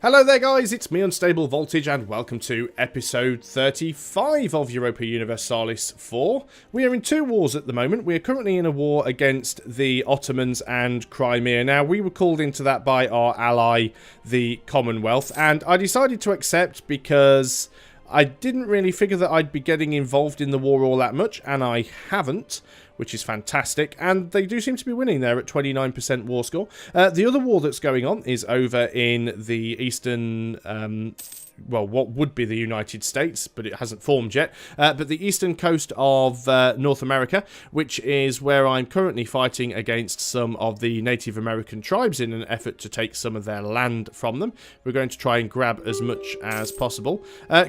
Hello there guys, it's me Unstable Voltage and welcome to episode 35 of Europa Universalis IV. We are in two wars at the moment. We are currently in a war against the Ottomans and Crimea. Now, we were called into that by our ally, the Commonwealth, and I decided to accept because I didn't really figure that I'd be getting involved in the war all that much, and I haven't, which is fantastic, and they do seem to be winning there at 29% war score. The other war that's going on is over in the eastern, well, what would be the United States, but it hasn't formed yet, but the eastern coast of North America, which is where I'm currently fighting against some of the Native American tribes in an effort to take some of their land from them. We're going to try and grab as much as possible.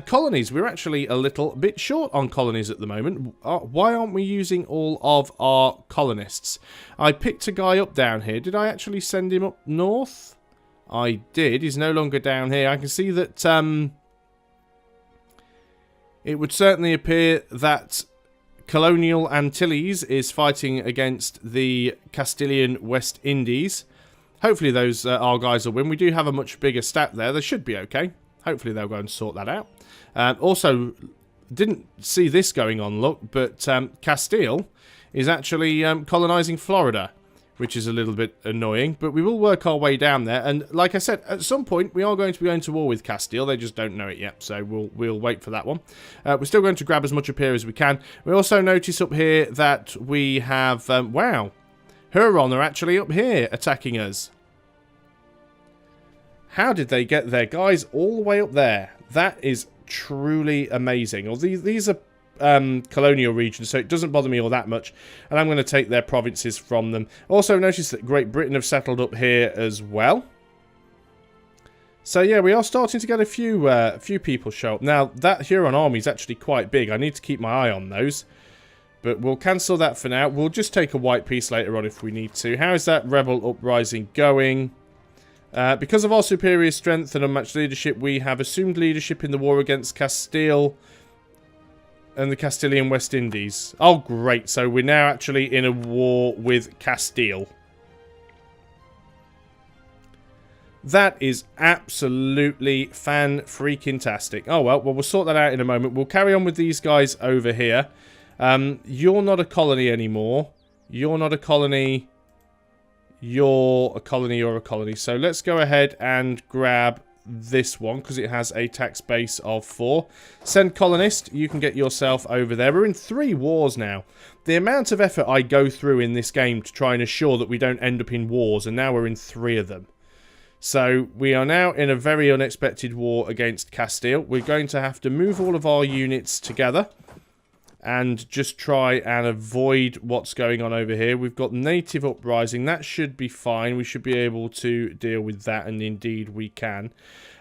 Colonies, we're actually a little bit short on colonies at the moment. Why aren't we using all of our colonists? I picked a guy up down here. Did I actually send him up north? I did. He's no longer down here. I can see that it would certainly appear that Colonial Antilles is fighting against the Castilian West Indies. Hopefully those our guys will win. We do have a much bigger stat there. They should be okay. Hopefully they'll go and sort that out. Also, didn't see this going on, look, but Castile is actually colonising Florida, which is a little bit annoying, but we will work our way down there. And like I said, at some point we are going to be going to war with Castile. They just don't know it yet, so we'll wait for that one. We're still going to grab as much up here as we can. We also notice up here that we have wow, Huron are actually up here attacking us. How did they get their guys all the way up there? That is truly amazing. Well, these are colonial regions, so it doesn't bother me all that much, and I'm going to take their provinces from them. Also notice that Great Britain have settled up here as well. So yeah, we are starting to get a few people show up. Now that Huron army is actually quite big. I need to keep my eye on those, but we'll cancel that for now. We'll just take a white piece later on if we need to. How is that rebel uprising going? Because of our superior strength and unmatched leadership, we have assumed leadership in the war against Castile and the Castilian West Indies. Oh, great. So we're now actually in a war with Castile. That is absolutely fan-freaking-tastic. Oh, well, we'll sort that out in a moment. We'll carry on with these guys over here. You're not a colony anymore. You're not a colony. You're a colony. You're a colony. So let's go ahead and grab this one because it has a tax base of 4. Send colonist. You can get yourself over there. We're in 3 wars now. The amount of effort I go through in this game to try and assure that we don't end up in wars, and now we're in 3 of them. So we are now in a very unexpected war against Castile. We're going to have to move all of our units together and just try and avoid what's going on over here. We've got native uprising. That should be fine. We should be able to deal with that, and indeed we can.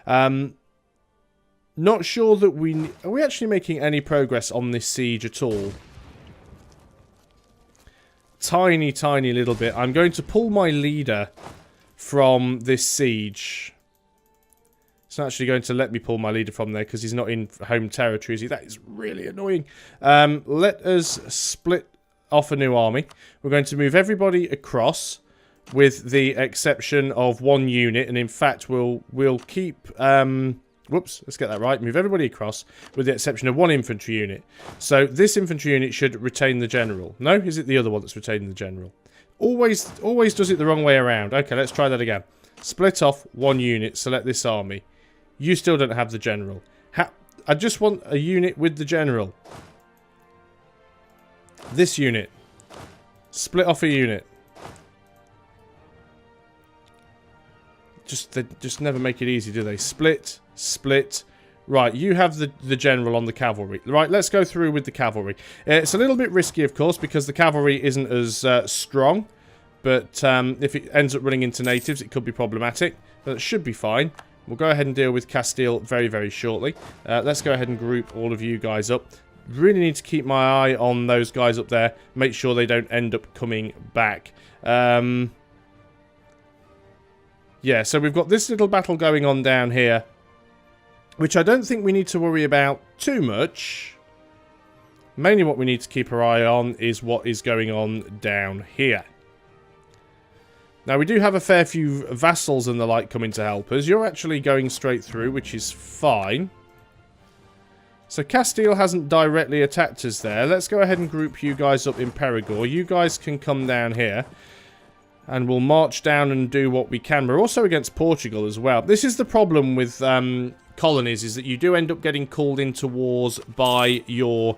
Not sure that we... Are we actually making any progress on this siege at all? Tiny, tiny little bit. I'm going to pull my leader from this siege. It's not actually going to let me pull my leader from there because he's not in home territory, is he? That is really annoying. Let us split off a new army. We're going to move everybody across with the exception of 1 unit. And in fact, we'll keep... whoops, let's get that right. Move everybody across with the exception of 1 infantry unit. So this infantry unit should retain the general. No? Is it the other one that's retaining the general? Always does it the wrong way around. Okay, let's try that again. Split off 1 unit. Select this army. You still don't have the general. I just want a unit with the general. This unit. Split off a unit. They just never make it easy, do they? Split, split. Right, you have the general on the cavalry. Right, let's go through with the cavalry. It's a little bit risky, of course, because the cavalry isn't as strong. But if it ends up running into natives, it could be problematic. But it should be fine. We'll go ahead and deal with Castile very, very shortly. Let's go ahead and group all of you guys up. Really need to keep my eye on those guys up there. Make sure they don't end up coming back. Yeah, so we've got this little battle going on down here, which I don't think we need to worry about too much. Mainly what we need to keep our eye on is what is going on down here. Now, we do have a fair few vassals and the like coming to help us. You're actually going straight through, which is fine. So, Castile hasn't directly attacked us there. Let's go ahead and group you guys up in Perigord. You guys can come down here. And we'll march down and do what we can. We're also against Portugal as well. This is the problem with colonies, is that you do end up getting called into wars by your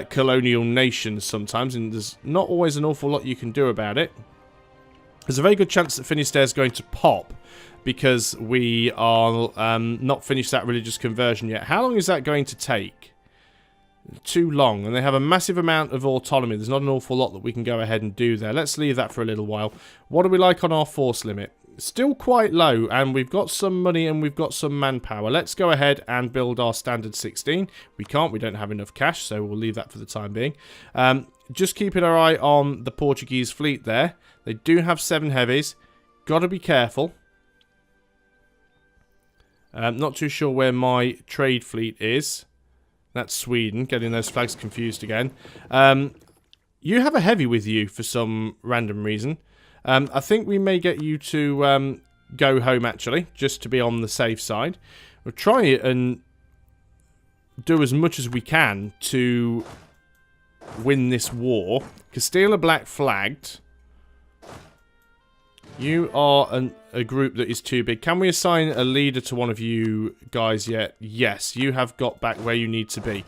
colonial nations sometimes. And there's not always an awful lot you can do about it. There's a very good chance that Finisterre is going to pop because we are not finished that religious conversion yet. How long is that going to take? Too long, and they have a massive amount of autonomy. There's not an awful lot that we can go ahead and do there. Let's leave that for a little while. What are we like on our force limit? Still quite low, and we've got some money and we've got some manpower. Let's go ahead and build our standard 16. We can't, we don't have enough cash, so we'll leave that for the time being. Just keeping our eye on the Portuguese fleet there. They do have 7 heavies. Gotta be careful. Not too sure where my trade fleet is. That's Sweden, getting those flags confused again. You have a heavy with you for some random reason. I think we may get you to go home, actually, just to be on the safe side. We'll try it and do as much as we can to win this war. Castile are black flagged. You are a group that is too big. Can we assign a leader to one of you guys yet? Yes, you have got back where you need to be.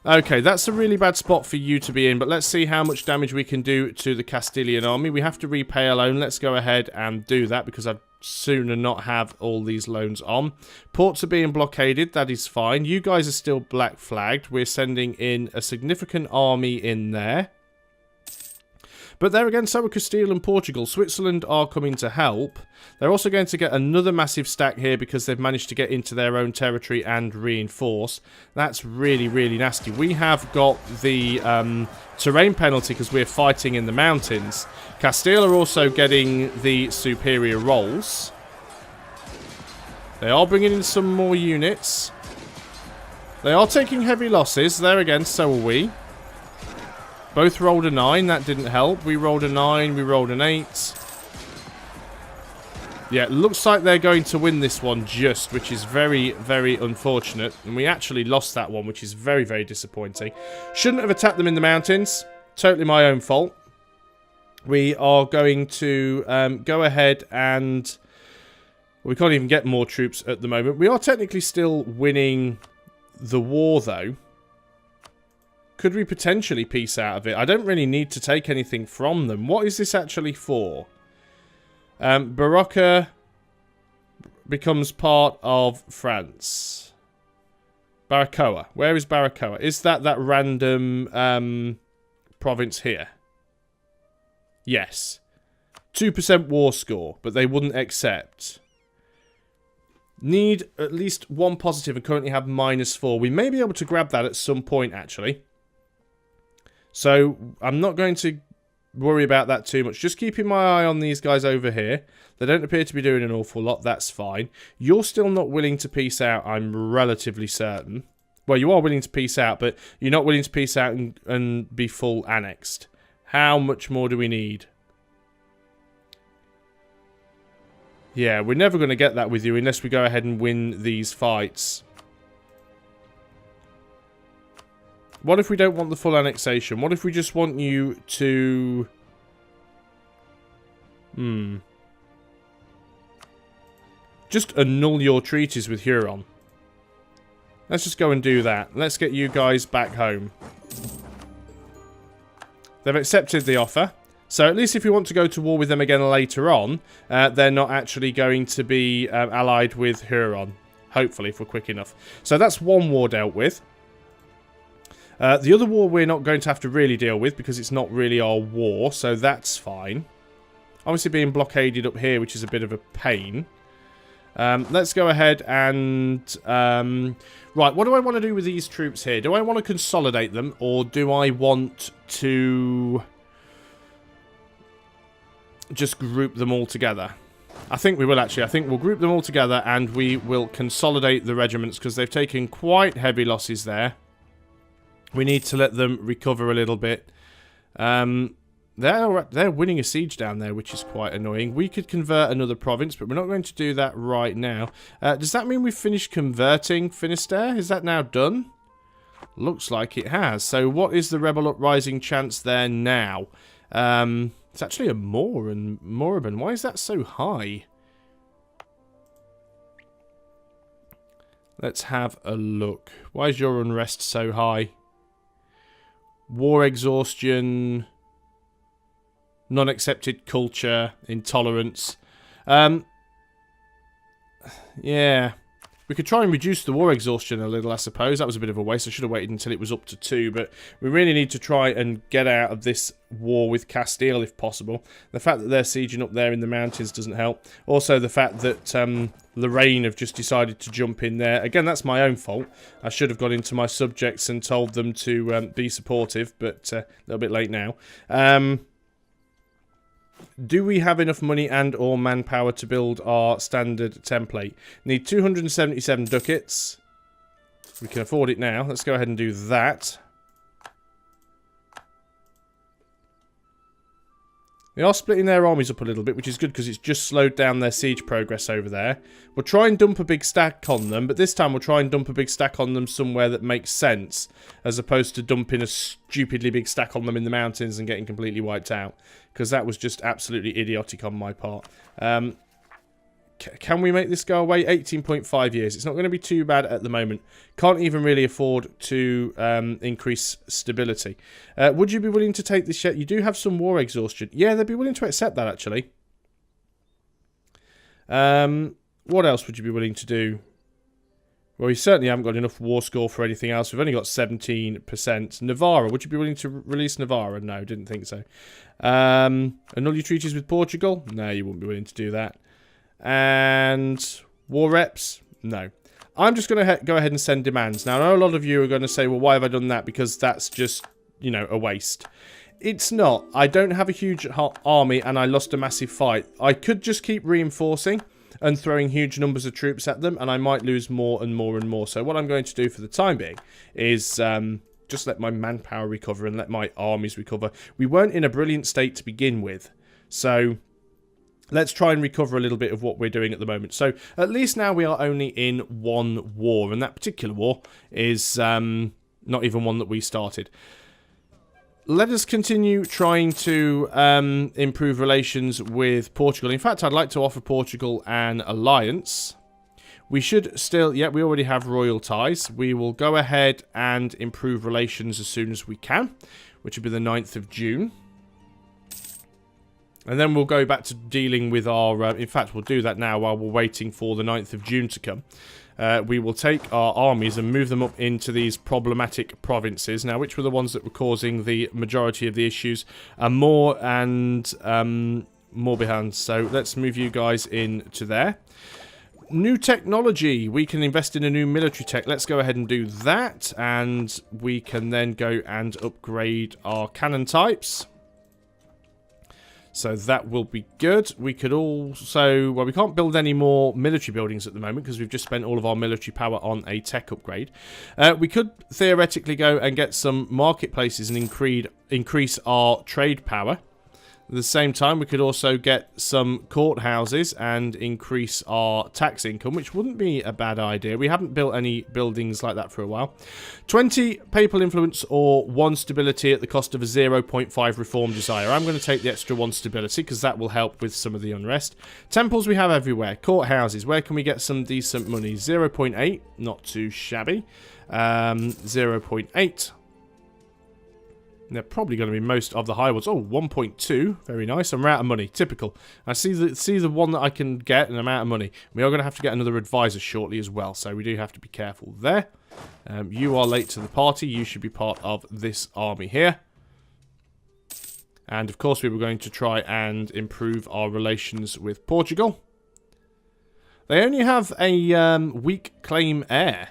Okay, that's a really bad spot for you to be in, but let's see how much damage we can do to the Castilian army. We have to repay a loan. Let's go ahead and do that because I'd sooner not have all these loans on. Ports are being blockaded. That is fine. You guys are still black flagged. We're sending in a significant army in there. But there again, so are Castile and Portugal. Switzerland are coming to help. They're also going to get another massive stack here because they've managed to get into their own territory and reinforce. That's really, really nasty. We have got the terrain penalty because we're fighting in the mountains. Castile are also getting the superior rolls. They are bringing in some more units. They are taking heavy losses. There again, so are we. Both rolled a 9, that didn't help. We rolled a 9, we rolled an 8. Yeah, it looks like they're going to win this one just, which is very, very unfortunate. And we actually lost that one, which is very, very disappointing. Shouldn't have attacked them in the mountains. Totally my own fault. We are going to go ahead and... We can't even get more troops at the moment. We are technically still winning the war, though. Could we potentially piece out of it? I don't really need to take anything from them. What is this actually for? Barocca becomes part of France. Baracoa. Where is Baracoa? Is that random province here? Yes. 2% war score, but they wouldn't accept. Need at least 1 positive and currently have -4. We may be able to grab that at some point, actually. So, I'm not going to worry about that too much. Just keeping my eye on these guys over here. They don't appear to be doing an awful lot. That's fine. You're still not willing to peace out, I'm relatively certain. Well, you are willing to peace out, but you're not willing to peace out and be full annexed. How much more do we need? Yeah, we're never going to get that with you unless we go ahead and win these fights. What if we don't want the full annexation? What if we just want you to... Just annul your treaties with Huron. Let's just go and do that. Let's get you guys back home. They've accepted the offer. So at least if we want to go to war with them again later on, they're not actually going to be allied with Huron. Hopefully, if we're quick enough. So that's one war dealt with. The other war we're not going to have to really deal with because it's not really our war, so that's fine. Obviously being blockaded up here, which is a bit of a pain. Let's go ahead and... right, what do I want to do with these troops here? Do I want to consolidate them, or do I want to just group them all together? I think we will actually. I think we'll group them all together and we will consolidate the regiments because they've taken quite heavy losses there. We need to let them recover a little bit. They're winning a siege down there, which is quite annoying. We could convert another province, but we're not going to do that right now. Does that mean we've finished converting Finisterre? Is that now done? Looks like it has. So what is the rebel uprising chance there now? It's actually a Moor and Morabun. Why is that so high? Let's have a look. Why is your unrest so high? War exhaustion, non-accepted culture, intolerance. Yeah. We could try and reduce the war exhaustion a little, I suppose. That was a bit of a waste. I should have waited until it was up to 2. But we really need to try and get out of this war with Castile, if possible. The fact that they're sieging up there in the mountains doesn't help. Also, the fact that Lorraine have just decided to jump in there. Again, that's my own fault. I should have gone into my subjects and told them to be supportive, but a little bit late now. Do we have enough money and or manpower to build our standard template? Need 277 ducats. We can afford it now. Let's go ahead and do that. They are splitting their armies up a little bit, which is good because it's just slowed down their siege progress over there. We'll try and dump a big stack on them, but this time we'll try and dump a big stack on them somewhere that makes sense, as opposed to dumping a stupidly big stack on them in the mountains and getting completely wiped out, because that was just absolutely idiotic on my part. Can we make this go away? 18.5 years. It's not going to be too bad at the moment. Can't even really afford to increase stability. Would you be willing to take this yet? You do have some war exhaustion. Yeah, they'd be willing to accept that, actually. What else would you be willing to do? Well, we certainly haven't got enough war score for anything else. We've only got 17%. Navarra, would you be willing to release Navarra? No, didn't think so. Annul your treaties with Portugal? No, you wouldn't be willing to do that. And war reps? No. I'm just going to go ahead and send demands. Now, I know a lot of you are going to say, well, why have I done that? Because that's just, you know, a waste. It's not. I don't have a huge army and I lost a massive fight. I could just keep reinforcing and throwing huge numbers of troops at them, and I might lose more and more and more. So what I'm going to do for the time being is just let my manpower recover and let my armies recover. We weren't in a brilliant state to begin with, so let's try and recover a little bit of what we're doing at the moment. So at least now we are only in one war, and that particular war is not even one that we started. Let us continue trying to improve relations with Portugal. In fact, I'd like to offer Portugal an alliance. We should still... Yeah, we already have royal ties. We will go ahead and improve relations as soon as we can, which will be the 9th of June. And then we'll go back to dealing with our... in fact, we'll do that now while we're waiting for the 9th of June to come. We will take our armies and move them up into these problematic provinces. Now, which were the ones that were causing the majority of the issues? Moor and Morbihan. So let's move you guys into there. New technology. We can invest in a new military tech. Let's go ahead and do that. And we can then go and upgrade our cannon types. So that will be good. We could also... Well, we can't build any more military buildings at the moment because we've just spent all of our military power on a tech upgrade. We could theoretically go and get some marketplaces and increase our trade power. At the same time, we could also get some courthouses and increase our tax income, which wouldn't be a bad idea. We haven't built any buildings like that for a while. 20 papal influence or 1 stability at the cost of a 0.5 reform desire. I'm going to take the extra 1 stability because that will help with some of the unrest. Temples we have everywhere. Courthouses, where can we get some decent money? 0.8, not too shabby. 0.8. They're probably going to be most of the high ones. Oh, 1.2. Very nice. I'm out of money. Typical. I see the one that I can get and I'm out of money. We are going to have to get another advisor shortly as well. So we do have to be careful there. You are late to the party. You should be part of this army here. And of course we were going to try and improve our relations with Portugal. They only have a weak claim heir.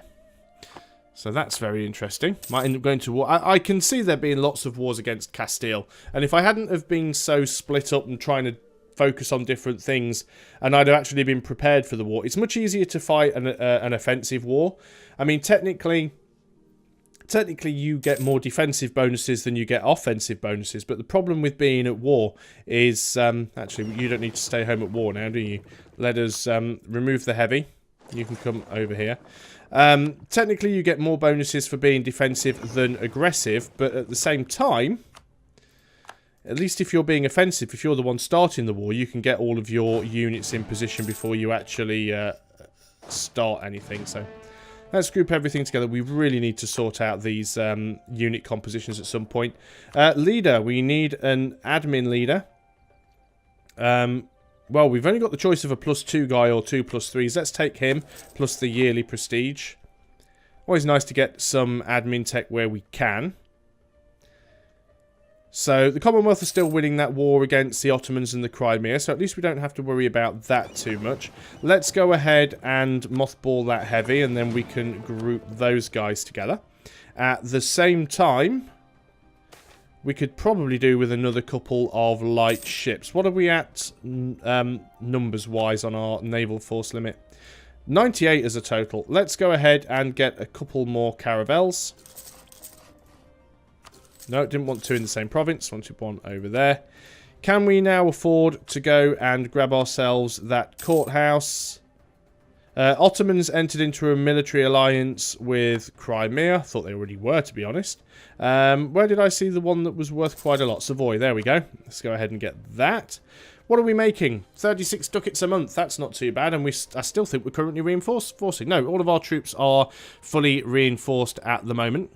So that's very interesting. Might end up going to war. I can see there being lots of wars against Castile. And if I hadn't have been so split up and trying to focus on different things, and I'd have actually been prepared for the war, it's much easier to fight an offensive war. I mean, technically technically you get more defensive bonuses than you get offensive bonuses, but the problem with being at war is, actually, you don't need to stay home at war now, do you? Let us remove the heavy. You can come over here. Technically, you get more bonuses for being defensive than aggressive, but at the same time, at least if you're being offensive, if you're the one starting the war, you can get all of your units in position before you actually start anything. So let's group everything together. We really need to sort out these unit compositions at some point. Leader, we need an admin leader. Well, we've only got the choice of a +2 guy or 2 +3s. Let's take him, plus the yearly prestige. Always nice to get some admin tech where we can. So, the Commonwealth are still winning that war against the Ottomans and the Crimea, so at least we don't have to worry about that too much. Let's go ahead and mothball that heavy, and then we can group those guys together. At the same time, we could probably do with another couple of light ships. What are we at numbers-wise on our naval force limit? 98 as a total. Let's go ahead and get a couple more caravels. No, didn't want two in the same province. Wanted one over there. Can we now afford to go and grab ourselves that courthouse? Ottomans entered into a military alliance with Crimea. Thought they already were, to be honest. Where did I see the one that was worth quite a lot? Savoy, there we go. Let's go ahead and get that. What are we making? 36 ducats a month. That's not too bad. And I still think we're currently reinforcing. No, all of our troops are fully reinforced at the moment.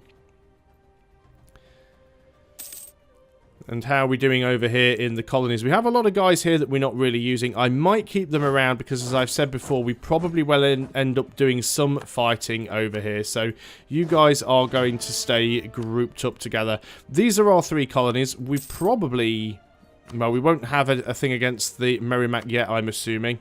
And how are we doing over here in the colonies? We have a lot of guys here that we're not really using. I might keep them around because, as I've said before, we probably will end up doing some fighting over here. So you guys are going to stay grouped up together. These are our 3 colonies. We probably... Well, we won't have a thing against the Merrimack yet, I'm assuming.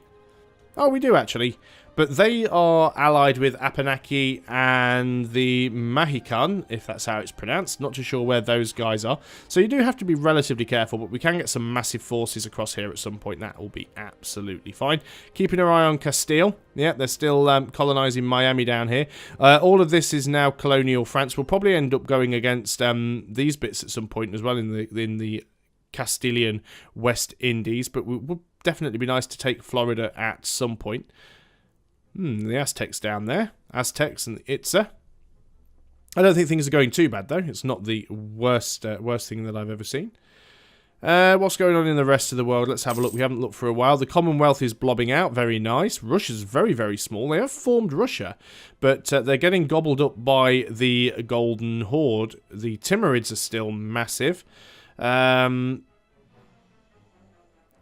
Oh, we do, actually. But they are allied with Abenaki and the Mahican, if that's how it's pronounced. Not too sure where those guys are. So you do have to be relatively careful, but we can get some massive forces across here at some point. That will be absolutely fine. Keeping an eye on Castile. Yeah, they're still colonising Miami down here. All of this is now colonial France. We'll probably end up going against these bits at some point as well in the Castilian West Indies. But it would definitely be nice to take Florida at some point. The Aztecs down there. Aztecs and Itza. I don't think things are going too bad, though. It's not the worst thing that I've ever seen. What's going on in the rest of the world? Let's have a look. We haven't looked for a while. The Commonwealth is blobbing out. Very nice. Russia's very, very small. They have formed Russia, but they're getting gobbled up by the Golden Horde. The Timurids are still massive.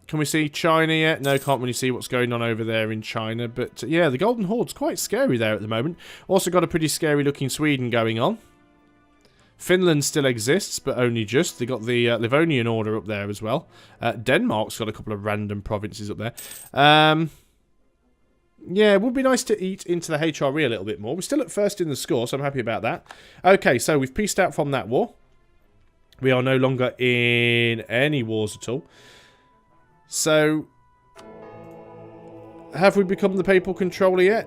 Can we see China yet? No, can't really see what's going on over there in China. But yeah, the Golden Horde's quite scary there at the moment. Also got a pretty scary looking Sweden going on. Finland still exists, but only just. They got the Livonian Order up there as well. Denmark's got a couple of random provinces up there. Yeah, it would be nice to eat into the HRE a little bit more. We're still at first in the score, so I'm happy about that. Okay, so we've peaced out from that war. We are no longer in any wars at all. So, have we become the papal controller yet?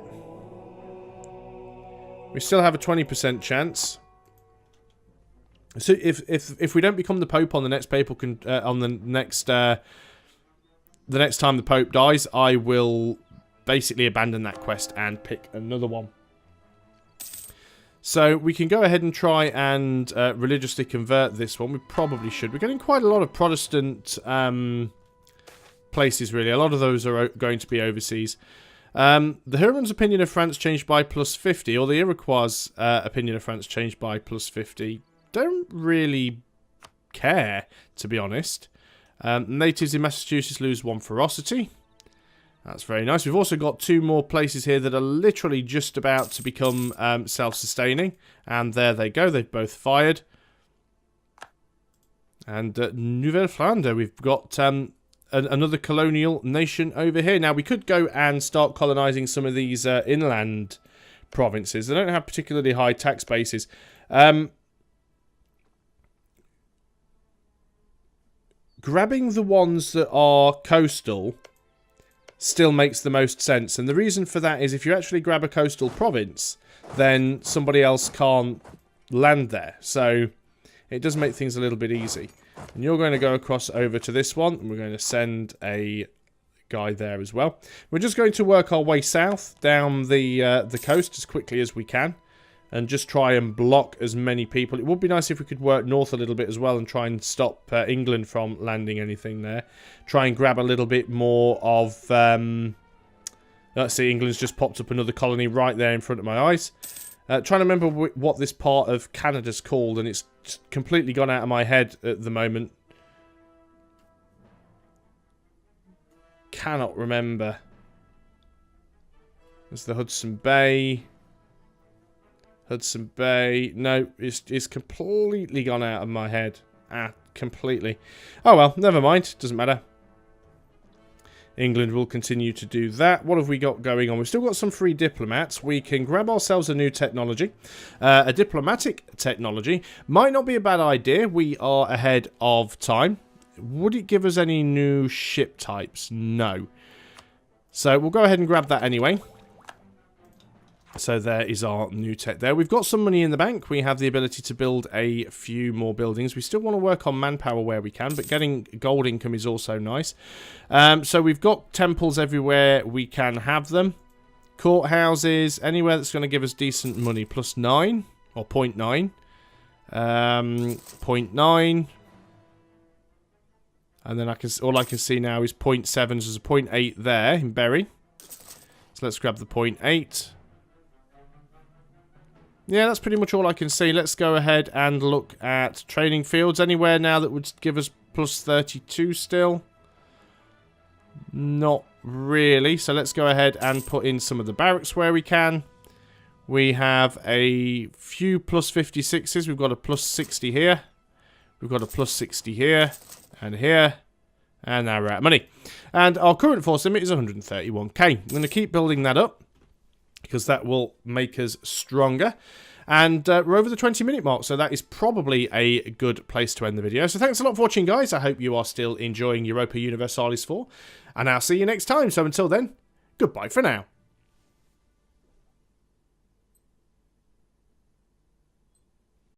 We still have a 20% chance. So, if we don't become the pope on the next papal the next time the pope dies, I will basically abandon that quest and pick another one. So we can go ahead and try and religiously convert this one. We probably should. We're getting quite a lot of Protestant places, really. A lot of those are going to be overseas. The Hurons' opinion of France changed by +50, or the Iroquois' opinion of France changed by +50. Don't really care, to be honest. Natives in Massachusetts lose 1 ferocity. That's very nice. We've also got 2 more places here that are literally just about to become self-sustaining. And there they go. They've both fired. And Nouvelle-Flandre, we've got another colonial nation over here. Now, we could go and start colonising some of these inland provinces. They don't have particularly high tax bases. Grabbing the ones that are coastal still makes the most sense. And the reason for that is if you actually grab a coastal province, then somebody else can't land there. So it does make things a little bit easy. And you're going to go across over to this one, and we're going to send a guy there as well. We're just going to work our way south down the coast as quickly as we can, and just try and block as many people. It would be nice if we could work north a little bit as well and try and stop England from landing anything there. Try and grab a little bit more of... let's see, England's just popped up another colony right there in front of my eyes. Trying to remember what this part of Canada's called, and it's completely gone out of my head at the moment. Cannot remember. There's the Hudson Bay. Hudson Bay. No, it's completely gone out of my head. Completely. Oh well, never mind. Doesn't matter. England will continue to do that. What have we got going on? We've still got some free diplomats. We can grab ourselves a new technology. A diplomatic technology. Might not be a bad idea. We are ahead of time. Would it give us any new ship types? No. So we'll go ahead and grab that anyway. So there is our new tech there. We've got some money in the bank. We have the ability to build a few more buildings. We still want to work on manpower where we can, but getting gold income is also nice. So we've got temples everywhere we can have them. Courthouses, anywhere that's going to give us decent money. Plus 9, or 0.9. 0.9. And then all I can see now is 0.7, so there's a 0.8 there in Berry. So let's grab the 0.8. Yeah, that's pretty much all I can see. Let's go ahead and look at training fields. Anywhere now that would give us plus 32 still? Not really. So let's go ahead and put in some of the barracks where we can. We have a few plus 56s. We've got a plus 60 here. We've got a plus 60 here and here. And now we're out of money. And our current force limit is 131k. I'm going to keep building that up, because that will make us stronger. And we're over the 20-minute mark, so that is probably a good place to end the video. So thanks a lot for watching, guys. I hope you are still enjoying Europa Universalis IV, and I'll see you next time. So until then, goodbye for now.